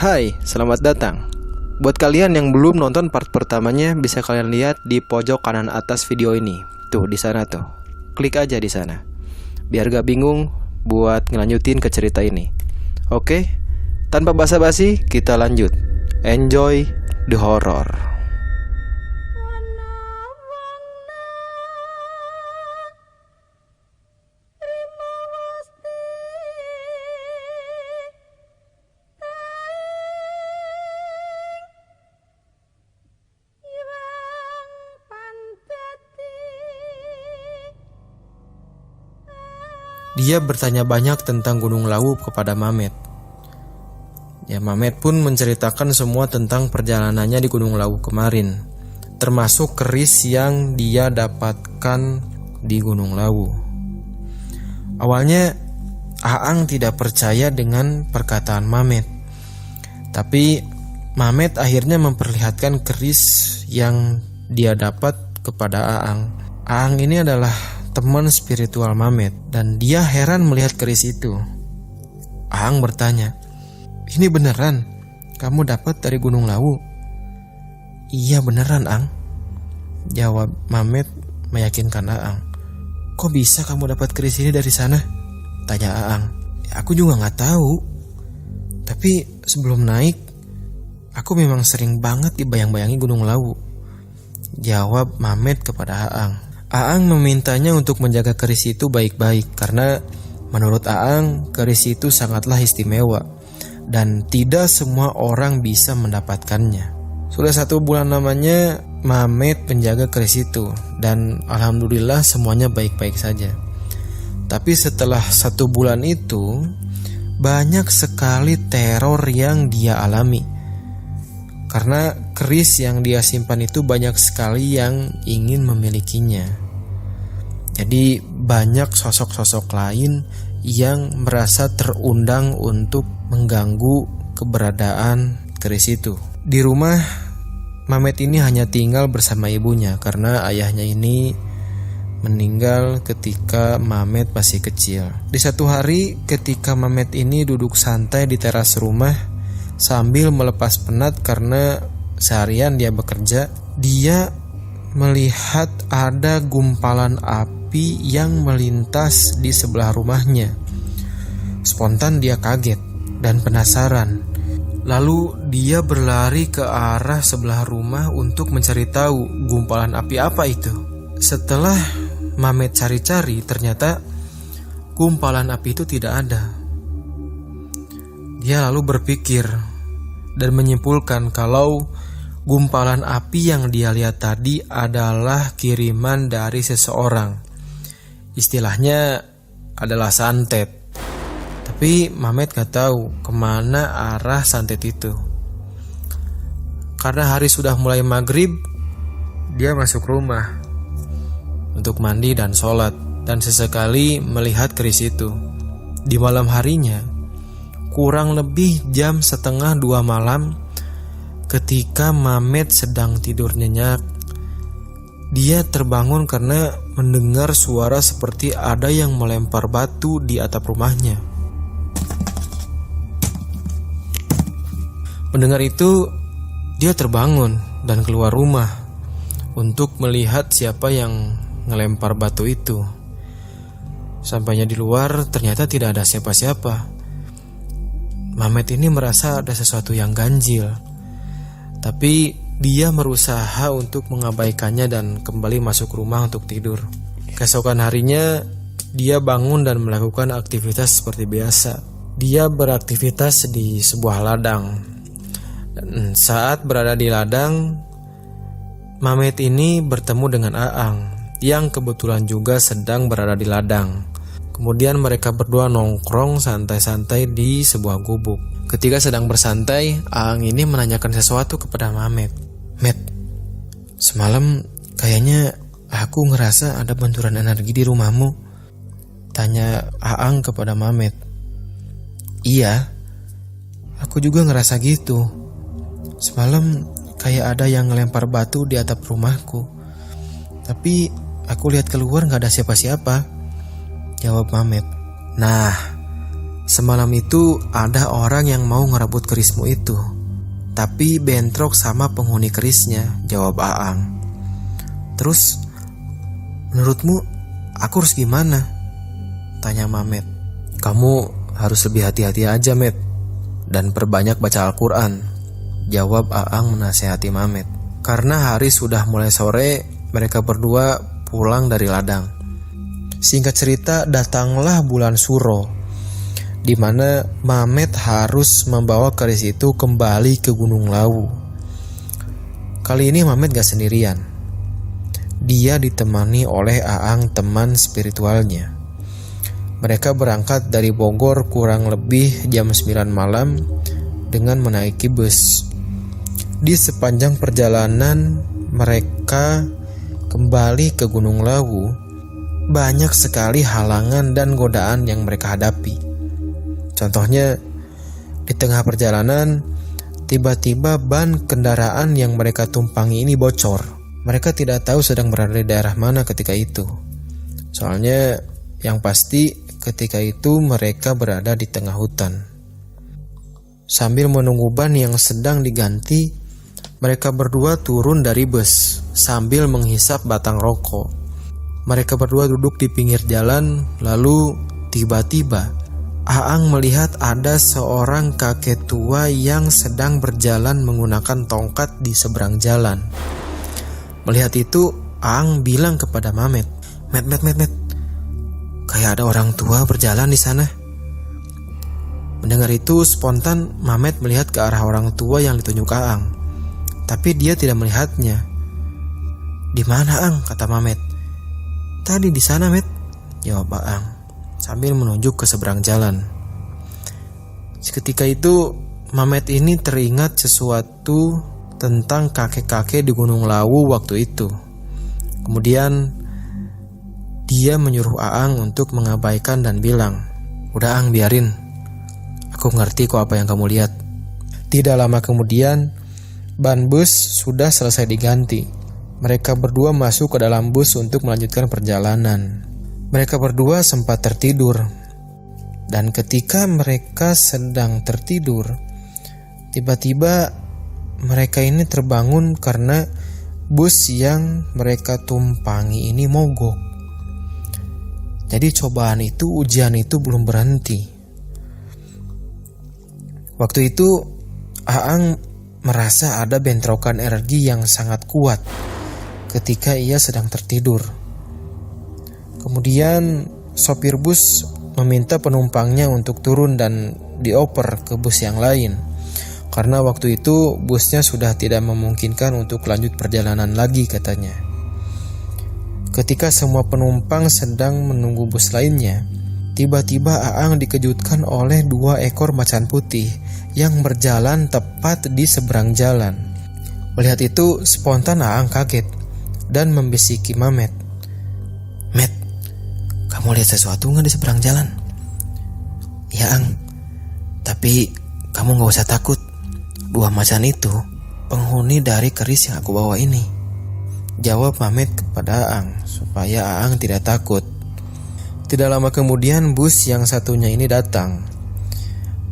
Hai, selamat datang. Buat kalian yang belum nonton part pertamanya, bisa kalian lihat di pojok kanan atas video ini. Tuh, di sana tuh. Klik aja di sana. Biar gak bingung buat ngelanjutin ke cerita ini. Oke? Tanpa basa-basi, kita lanjut. Enjoy the horror. Dia bertanya banyak tentang Gunung Lawu kepada Mamet. Mamet pun menceritakan semua tentang perjalanannya di Gunung Lawu kemarin, termasuk keris yang dia dapatkan di Gunung Lawu. Awalnya Aang tidak percaya dengan perkataan Mamet, tapi Mamet akhirnya memperlihatkan keris yang dia dapat kepada Aang. Aang ini adalah teman spiritual Mamet, dan dia heran melihat keris itu. Aang bertanya, "Ini beneran kamu dapat dari Gunung Lawu?" "Iya beneran, Ang," jawab Mamet meyakinkan Aang. "Kok bisa kamu dapat keris ini dari sana?" tanya Aang. "Aku juga gak tahu, tapi sebelum naik aku memang sering banget dibayang-bayangi Gunung Lawu," jawab Mamet kepada Aang. Aang memintanya untuk menjaga keris itu baik-baik karena menurut Aang keris itu sangatlah istimewa dan tidak semua orang bisa mendapatkannya. Sudah 1 bulan lamanya Mamet menjaga keris itu dan alhamdulillah semuanya baik-baik saja. Tapi setelah 1 bulan itu banyak sekali teror yang dia alami. Karena keris yang dia simpan itu banyak sekali yang ingin memilikinya. Jadi banyak sosok-sosok lain yang merasa terundang untuk mengganggu keberadaan keris itu. Di rumah, Mamet ini hanya tinggal bersama ibunya karena ayahnya ini meninggal ketika Mamet masih kecil. Di satu hari ketika Mamet ini duduk santai di teras rumah sambil melepas penat karena seharian dia bekerja, dia melihat ada gumpalan api yang melintas di sebelah rumahnya. Spontan dia kaget dan penasaran. Lalu dia berlari ke arah sebelah rumah untuk mencari tahu gumpalan api apa itu. Setelah Mamet cari-cari, ternyata gumpalan api itu tidak ada. Dia lalu berpikir dan menyimpulkan kalau gumpalan api yang dia lihat tadi adalah kiriman dari seseorang. Istilahnya adalah santet. Tapi Mamet gak tahu kemana arah santet itu. Karena hari sudah mulai maghrib, dia masuk rumah untuk mandi dan sholat, dan sesekali melihat keris itu. Di malam harinya, kurang lebih jam 1:30 malam, ketika Mamet sedang tidur nyenyak, dia terbangun karena mendengar suara seperti ada yang melempar batu di atap rumahnya. Mendengar itu, dia terbangun dan keluar rumah untuk melihat siapa yang ngelempar batu itu. Sampainya di luar, ternyata tidak ada siapa-siapa. Mamet ini merasa ada sesuatu yang ganjil, tapi dia berusaha untuk mengabaikannya dan kembali masuk rumah untuk tidur. Keesokan harinya, dia bangun dan melakukan aktivitas seperti biasa. Dia beraktivitas di sebuah ladang. Dan saat berada di ladang, Mamet ini bertemu dengan Aang yang kebetulan juga sedang berada di ladang. Kemudian mereka berdua nongkrong santai-santai di sebuah gubuk. Ketika sedang bersantai, Aang ini menanyakan sesuatu kepada Mamet. "Met, semalam kayaknya aku ngerasa ada benturan energi di rumahmu," tanya Aang kepada Mamet. "Iya, aku juga ngerasa gitu. Semalam kayak ada yang ngelempar batu di atap rumahku. Tapi aku lihat keluar gak ada siapa-siapa," jawab Mamet. "Nah, Semalam itu ada orang yang mau ngerebut kerismu itu, tapi bentrok sama penghuni kerisnya, jawab Aang. Terus, menurutmu aku harus gimana? Tanya Mamet. Kamu harus lebih hati-hati aja, Met, dan perbanyak baca Al-Quran, jawab Aang menasehati Mamet. Karena hari sudah mulai sore, mereka berdua pulang dari ladang. Singkat cerita, datanglah bulan Suro, di mana Mamet harus membawa keris itu kembali ke Gunung Lawu. Kali ini Mamet gak sendirian. Dia ditemani oleh Aang, teman spiritualnya. Mereka berangkat dari Bogor kurang lebih jam 9 malam dengan menaiki bus. Di sepanjang perjalanan mereka kembali ke Gunung Lawu, banyak sekali halangan dan godaan yang mereka hadapi. Contohnya, di tengah perjalanan, tiba-tiba ban kendaraan yang mereka tumpangi ini bocor. Mereka tidak tahu sedang berada di daerah mana ketika itu. Soalnya, yang pasti ketika itu mereka berada di tengah hutan. Sambil menunggu ban yang sedang diganti, mereka berdua turun dari bus sambil menghisap batang rokok. Mereka berdua duduk di pinggir jalan, lalu tiba-tiba Aang melihat ada seorang kakek tua yang sedang berjalan menggunakan tongkat di seberang jalan. Melihat itu, Aang bilang kepada Mamet, Met, kayak ada orang tua berjalan di sana. Mendengar itu, spontan Mamet melihat ke arah orang tua yang ditunjuk Aang. Tapi dia tidak melihatnya. Di mana, Aang? Kata Mamet. Tadi di sana, Met, jawab Aang, sambil menunjuk ke seberang jalan. Seketika itu, Mamet ini teringat sesuatu tentang kakek-kakek di Gunung Lawu waktu itu. Kemudian, dia menyuruh Aang untuk mengabaikan dan bilang, udah Aang, biarin. Aku ngerti kok apa yang kamu lihat. Tidak lama kemudian, ban bus sudah selesai diganti. Mereka berdua masuk ke dalam bus untuk melanjutkan perjalanan. Mereka berdua sempat tertidur. Dan ketika mereka sedang tertidur, tiba-tiba mereka ini terbangun karena bus yang mereka tumpangi ini mogok. Jadi cobaan itu, ujian itu belum berhenti. Waktu itu Aang merasa ada bentrokan energi yang sangat kuat ketika ia sedang tertidur. Kemudian sopir bus meminta penumpangnya untuk turun dan dioper ke bus yang lain, karena waktu itu busnya sudah tidak memungkinkan untuk lanjut perjalanan lagi, katanya. Ketika semua penumpang sedang menunggu bus lainnya, tiba-tiba Aang dikejutkan oleh 2 ekor macan putih yang berjalan tepat di seberang jalan. Melihat itu, spontan Aang kaget dan membisiki Mamet. Met, kamu lihat sesuatu nggak di seberang jalan? Ya, Ang. Tapi kamu nggak usah takut. 2 macan itu penghuni dari keris yang aku bawa ini, jawab Mamet kepada Aang supaya Aang tidak takut. Tidak lama kemudian bus yang satunya ini datang,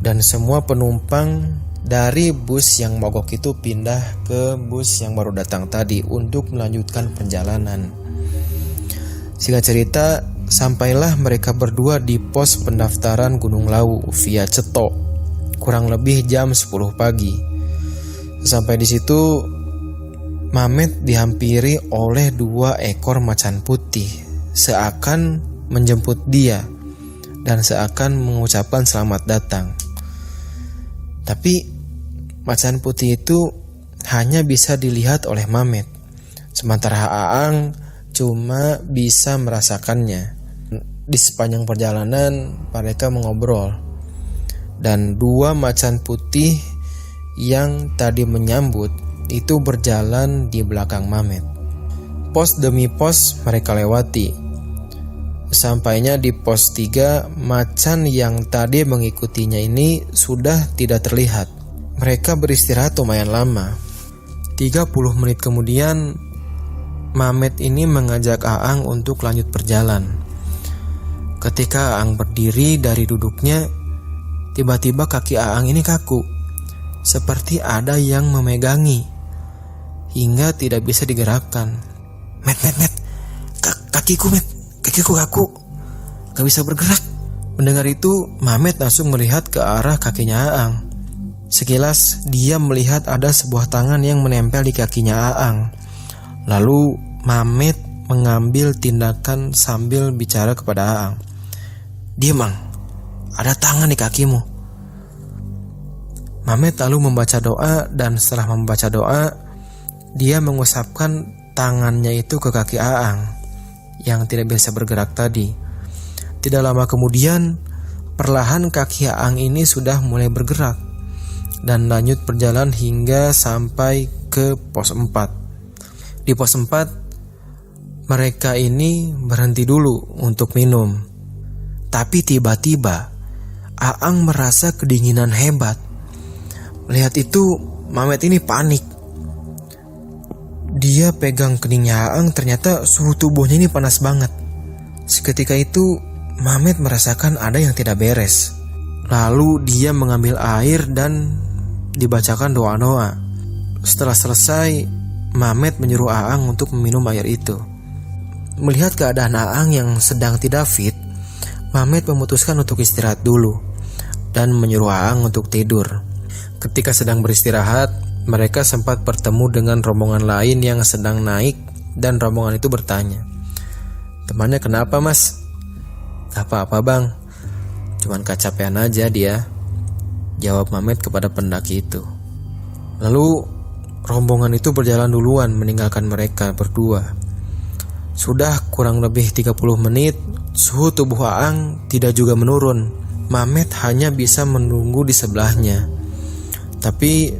dan semua penumpang dari bus yang mogok itu pindah ke bus yang baru datang tadi untuk melanjutkan perjalanan. Singkat cerita, sampailah mereka berdua di pos pendaftaran Gunung Lawu via Cetok, kurang lebih jam 10 pagi. Sampai di situ, Mamet dihampiri oleh 2 ekor macan putih, seakan menjemput dia dan seakan mengucapkan selamat datang. Tapi macan putih itu hanya bisa dilihat oleh Mamet, sementara Aang cuma bisa merasakannya. Di sepanjang perjalanan mereka mengobrol, dan 2 macan putih yang tadi menyambut itu berjalan di belakang Mamet. Pos demi pos mereka lewati. Sampainya di pos 3, macan yang tadi mengikutinya ini sudah tidak terlihat. Mereka beristirahat lumayan lama. 30 menit kemudian, Mamet ini mengajak Aang untuk lanjut berjalan. Ketika Aang berdiri dari duduknya, Tiba-tiba kaki Aang ini kaku, seperti ada yang memegangi, hingga tidak bisa digerakkan. Met, kakiku kaku, gak bisa bergerak. Mendengar itu, Mamet langsung melihat ke arah kakinya Aang. Sekilas dia melihat ada sebuah tangan yang menempel di kakinya Aang. Lalu Mamet mengambil tindakan sambil bicara kepada Aang. "Diam, Ang, ada tangan di kakimu." Mamet lalu membaca doa, dan setelah membaca doa, dia mengusapkan tangannya itu ke kaki Aang yang tidak bisa bergerak tadi. Tidak lama kemudian, perlahan kaki Aang ini sudah mulai bergerak dan lanjut berjalan hingga sampai ke pos 4. Di pos 4, mereka ini berhenti dulu untuk minum. Tapi tiba-tiba Aang merasa kedinginan hebat. Melihat itu, Mamet ini panik. Dia pegang keningnya Aang, ternyata suhu tubuhnya ini panas banget. Seketika itu, Mamet merasakan ada yang tidak beres. Lalu dia mengambil air dan dibacakan doa-doa. Setelah selesai, Mamet menyuruh Aang untuk meminum air itu. Melihat keadaan Aang yang sedang tidak fit, Mamet memutuskan untuk istirahat dulu dan menyuruh Aang untuk tidur. Ketika sedang beristirahat, mereka sempat bertemu dengan rombongan lain yang sedang naik, dan rombongan itu bertanya, "Temannya kenapa, Mas?" "Gak apa-apa, Bang, cuman kecapean aja dia," jawab Mamet kepada pendaki itu. Lalu rombongan itu berjalan duluan meninggalkan mereka berdua. Sudah kurang lebih 30 menit, suhu tubuh Aang tidak juga menurun. Mamet hanya bisa menunggu di sebelahnya. Tapi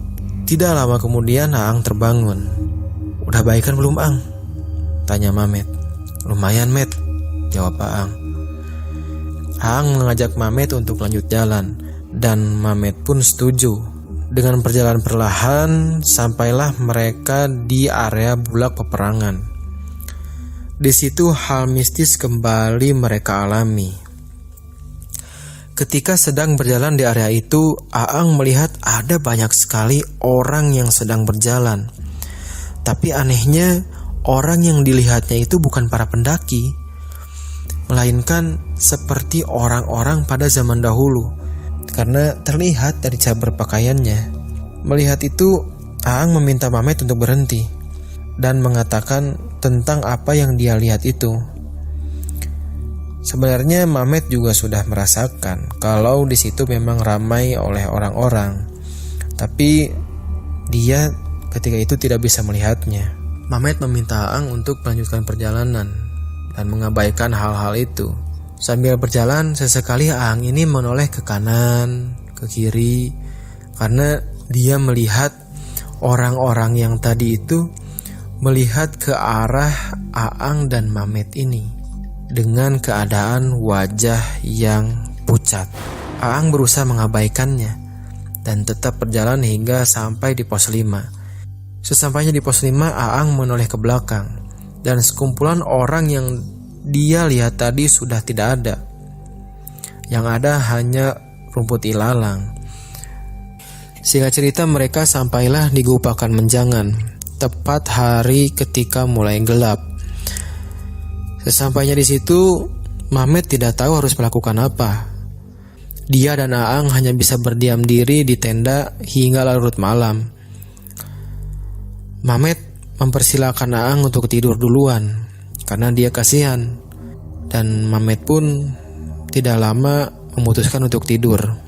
tidak lama kemudian Aang terbangun. "Udah baikan belum, Ang?" tanya Mamet. "Lumayan, Met," jawab Aang. Aang mengajak Mamet untuk lanjut jalan, dan Mamet pun setuju. Dengan perjalanan perlahan, sampailah mereka di area bulak peperangan. Di situ hal mistis kembali mereka alami. Ketika sedang berjalan di area itu, Aang melihat ada banyak sekali orang yang sedang berjalan. Tapi anehnya, orang yang dilihatnya itu bukan para pendaki, melainkan seperti orang-orang pada zaman dahulu, karena terlihat dari cara berpakaiannya. Melihat itu, Aang meminta Mamet untuk berhenti dan mengatakan tentang apa yang dia lihat itu. Sebenarnya Mamet juga sudah merasakan kalau di situ memang ramai oleh orang-orang, tapi dia ketika itu tidak bisa melihatnya. Mamet meminta Aang untuk melanjutkan perjalanan dan mengabaikan hal-hal itu. Sambil berjalan, sesekali Aang ini menoleh ke kanan, ke kiri, karena dia melihat orang-orang yang tadi itu melihat ke arah Aang dan Mamet ini dengan keadaan wajah yang pucat. Aang berusaha mengabaikannya dan tetap berjalan hingga sampai di pos 5. Sesampainya di pos 5, Aang menoleh ke belakang dan sekumpulan orang yang dia lihat tadi sudah tidak ada. Yang ada hanya rumput ilalang. Singkat cerita, mereka sampailah di Gua Pakan Menjangan tepat hari ketika mulai gelap. Sesampainya di situ, Mamet tidak tahu harus melakukan apa. Dia dan Aang hanya bisa berdiam diri di tenda hingga larut malam. Mamet mempersilahkan Aang untuk tidur duluan karena dia kasihan, dan Mamet pun tidak lama memutuskan untuk tidur.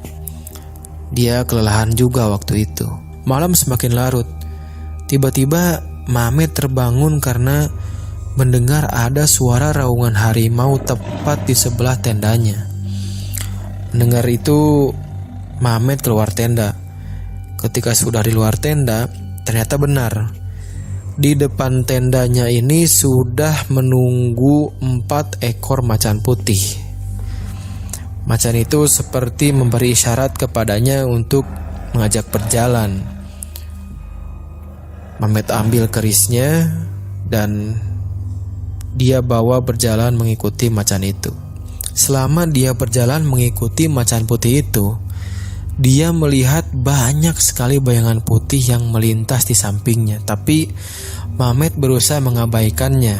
Dia kelelahan juga waktu itu. Malam semakin larut. Tiba-tiba Mamet terbangun karena mendengar ada suara raungan harimau tepat di sebelah tendanya. Mendengar itu, Mamet keluar tenda. Ketika sudah di luar tenda, ternyata benar. Di depan tendanya ini sudah menunggu 4 ekor macan putih. Macan itu seperti memberi isyarat kepadanya untuk mengajak berjalan. Mamet ambil kerisnya dan dia bawa berjalan mengikuti macan itu. Selama dia berjalan mengikuti macan putih itu, dia melihat banyak sekali bayangan putih yang melintas di sampingnya. Tapi Mamet berusaha mengabaikannya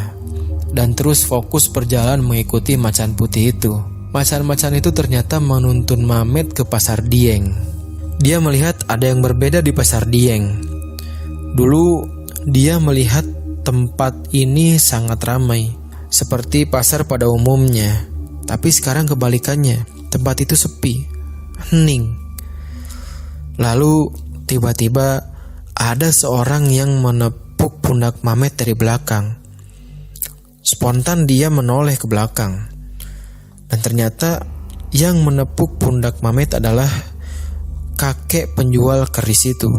dan terus fokus berjalan mengikuti macan putih itu. Macan-macan itu ternyata menuntun Mamet ke Pasar Dieng. Dia melihat ada yang berbeda di Pasar Dieng. Dulu dia melihat tempat ini sangat ramai, seperti pasar pada umumnya. Tapi sekarang kebalikannya, tempat itu sepi, hening. Lalu tiba-tiba ada seorang yang menepuk pundak Mamet dari belakang. Spontan dia menoleh ke belakang. Dan ternyata yang menepuk pundak Mamet adalah kakek penjual keris itu.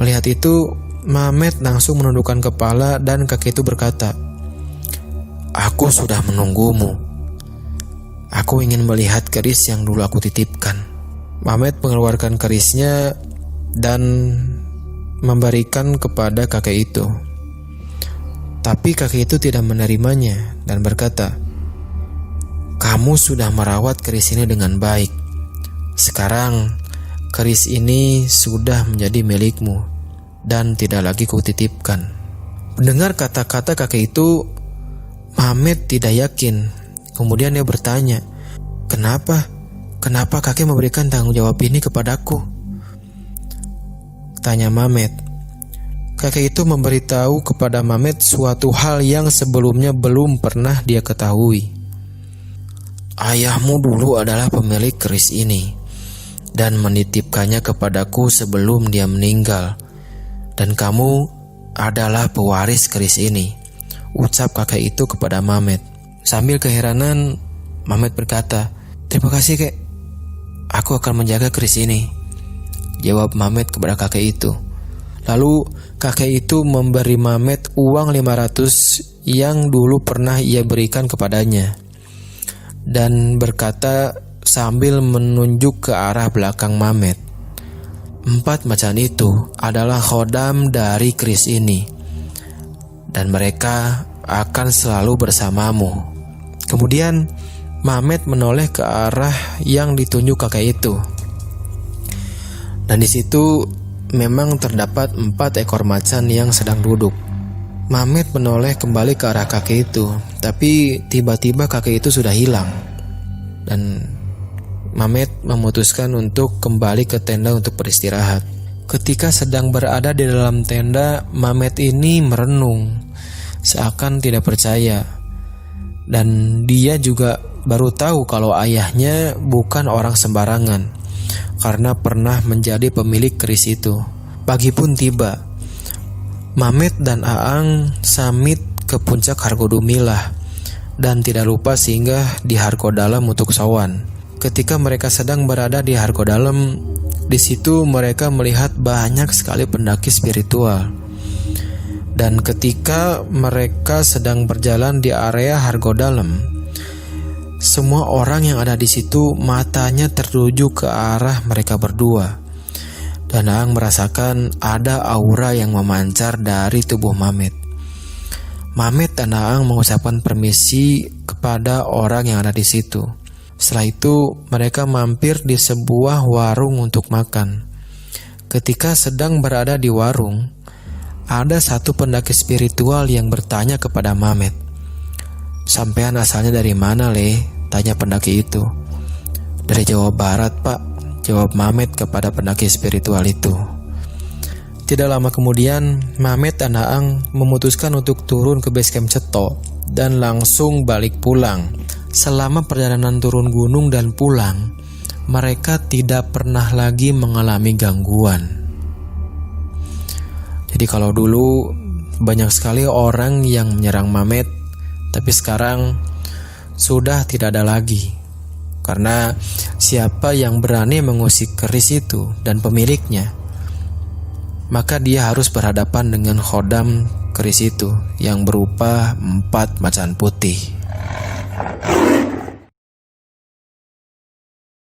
Melihat itu, Mamet langsung menundukkan kepala dan kakek itu berkata, "Aku sudah menunggumu. Aku ingin melihat keris yang dulu aku titipkan." Mamet mengeluarkan kerisnya dan memberikan kepada kakek itu. Tapi kakek itu tidak menerimanya dan berkata, "Kamu sudah merawat keris ini dengan baik. Sekarang keris ini sudah menjadi milikmu dan tidak lagi kutitipkan." Mendengar kata-kata kakek itu, Mamet tidak yakin. Kemudian dia bertanya, Kenapa kakek memberikan tanggung jawab ini kepadaku?" Tanya Mamet. Kakek itu memberitahu kepada Mamet suatu hal yang sebelumnya belum pernah dia ketahui. "Ayahmu dulu adalah pemilik keris ini dan menitipkannya kepadaku sebelum dia meninggal. Dan kamu adalah pewaris keris ini," ucap kakek itu kepada Mamet. Sambil keheranan, Mamet berkata, "Terima kasih, kek. Aku akan menjaga keris ini," jawab Mamet kepada kakek itu. Lalu kakek itu memberi Mamet uang 500 yang dulu pernah ia berikan kepadanya, dan berkata sambil menunjuk ke arah belakang Mamet, "4 macan itu adalah khodam dari keris ini, dan mereka akan selalu bersamamu." Kemudian Mamet menoleh ke arah yang ditunjuk kakek itu, dan di situ memang terdapat 4 ekor macan yang sedang duduk. Mamet menoleh kembali ke arah kakek itu, tapi tiba-tiba kakek itu sudah hilang. Dan Mamet memutuskan untuk kembali ke tenda untuk beristirahat. Ketika sedang berada di dalam tenda, Mamet ini merenung, seakan tidak percaya. Dan dia juga baru tahu kalau ayahnya bukan orang sembarangan, karena pernah menjadi pemilik keris itu. Pagi pun tiba. Mamet dan Aang samit ke puncak Hargodumilah dan tidak lupa singgah di Hargodalam untuk sowan. Ketika mereka sedang berada di Hargodalam, di situ mereka melihat banyak sekali pendaki spiritual. Dan ketika mereka sedang berjalan di area Hargodalam, semua orang yang ada di situ matanya tertuju ke arah mereka berdua. Dan Aang merasakan ada aura yang memancar dari tubuh Mamet. Mamet dan Aang mengucapkan permisi kepada orang yang ada di situ. Setelah itu mereka mampir di sebuah warung untuk makan. Ketika sedang berada di warung, ada satu pendaki spiritual yang bertanya kepada Mamet, "Sampean asalnya dari mana, Le?" tanya pendaki itu. "Dari Jawa Barat, Pak," jawab Mamet kepada pendaki spiritual itu. Tidak lama kemudian, Mamet dan Aang memutuskan untuk turun ke base camp Ceto dan langsung balik pulang. Selama perjalanan turun gunung dan pulang, mereka tidak pernah lagi mengalami gangguan. Jadi kalau dulu banyak sekali orang yang menyerang Mamet, tapi sekarang sudah tidak ada lagi. Karena siapa yang berani mengusik keris itu dan pemiliknya, maka dia harus berhadapan dengan khodam keris itu yang berupa 4 macan putih.